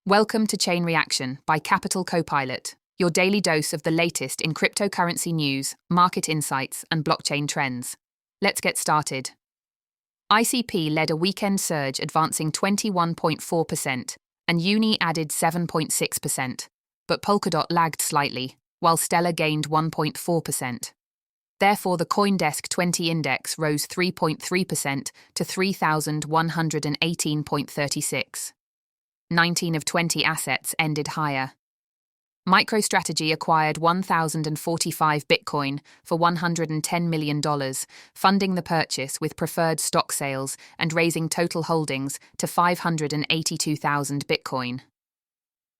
Welcome to Chain Reaction by Capital Copilot, your daily dose of the latest in cryptocurrency news, market insights, and blockchain trends. Let's get started. ICP led a weekend surge, advancing 21.4%, and Uni added 7.6%, but Polkadot lagged slightly, while Stellar gained 1.4%. Therefore, the CoinDesk 20 index rose 3.3% to 3,118.36. 19 of 20 assets ended higher. MicroStrategy acquired 1,045 Bitcoin for $110 million, funding the purchase with preferred stock sales and raising total holdings to 582,000 Bitcoin.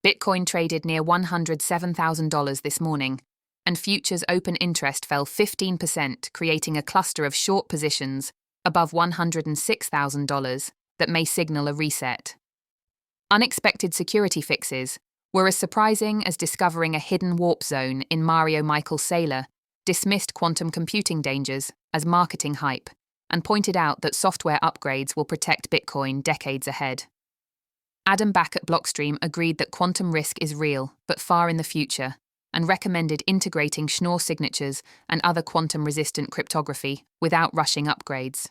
Bitcoin traded near $107,000 this morning, and futures open interest fell 15%, creating a cluster of short positions above $106,000 that may signal a reset. Unexpected security fixes were as surprising as discovering a hidden warp zone in Mario Michael Saylor, dismissed quantum computing dangers as marketing hype, and pointed out that software upgrades will protect Bitcoin decades ahead. Adam Back at Blockstream agreed that quantum risk is real, but far in the future, and recommended integrating Schnorr signatures and other quantum-resistant cryptography without rushing upgrades.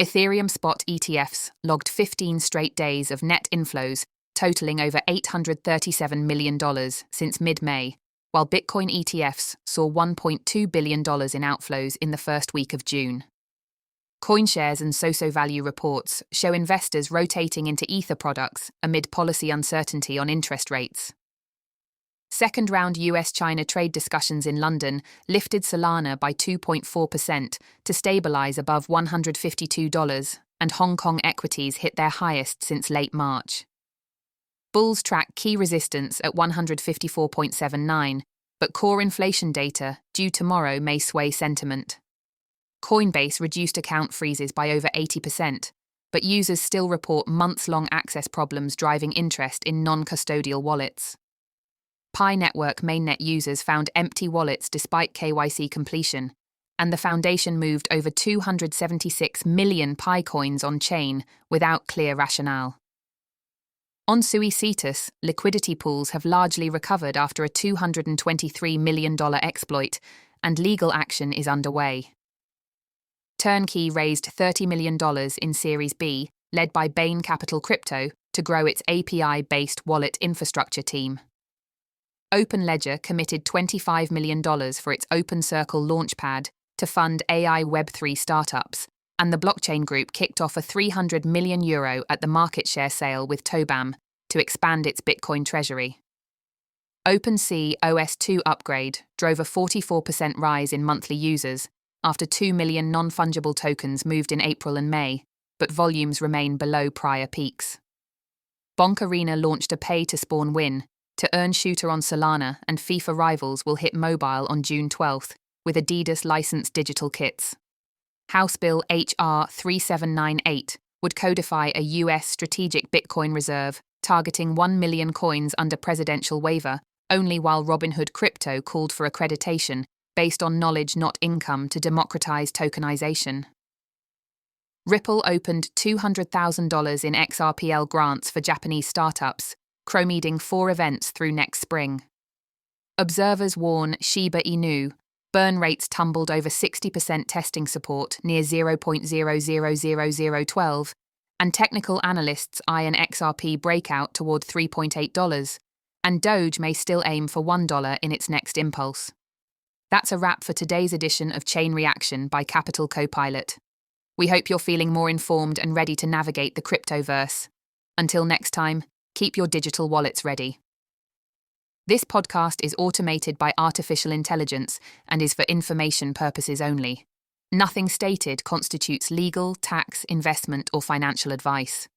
Ethereum spot ETFs logged 15 straight days of net inflows, totaling over $837 million since mid-May, while Bitcoin ETFs saw $1.2 billion in outflows in the first week of June. CoinShares and Soso Value reports show investors rotating into Ether products amid policy uncertainty on interest rates. Second-round US-China trade discussions in London lifted Solana by 2.4% to stabilize above $152, and Hong Kong equities hit their highest since late March. Bulls track key resistance at 154.79, but core inflation data, due tomorrow, may sway sentiment. Coinbase reduced account freezes by over 80%, but users still report months-long access problems driving interest in non-custodial wallets. Pi Network mainnet users found empty wallets despite KYC completion, and the foundation moved over 276 million Pi coins on-chain without clear rationale. On Sui Cetus, liquidity pools have largely recovered after a $223 million exploit, and legal action is underway. Turnkey raised $30 million in Series B, led by Bain Capital Crypto, to grow its API-based wallet infrastructure team. OpenLedger committed $25 million for its OpenCircle launchpad to fund AI Web3 startups, and the blockchain group kicked off a €300 million at the market share sale with Tobam to expand its Bitcoin treasury. OpenSea OS2 upgrade drove a 44% rise in monthly users after 2 million non-fungible tokens moved in April and May, but volumes remain below prior peaks. Bonk Arena launched a pay-to-spawn win to earn shooter on Solana, and FIFA Rivals will hit mobile on June 12th with Adidas licensed digital kits. House Bill HR 3798 would codify a U.S. strategic Bitcoin reserve targeting 1 million coins under presidential waiver, only while Robinhood Crypto called for accreditation based on knowledge not income to democratize tokenization. Ripple opened $200,000 in XRPL grants for Japanese startups, chromeeding 4 events through next spring. Observers warn Shiba Inu burn rates tumbled over 60% testing support near 0.000012, and technical analysts eye an XRP breakout toward $3.8, and Doge may still aim for $1 in its next impulse. That's a wrap for today's edition of Chain Reaction by Capital Copilot. We hope you're feeling more informed and ready to navigate the cryptoverse. Until next time, keep your digital wallets ready. This podcast is automated by artificial intelligence and is for information purposes only. Nothing stated constitutes legal, tax, investment, or financial advice.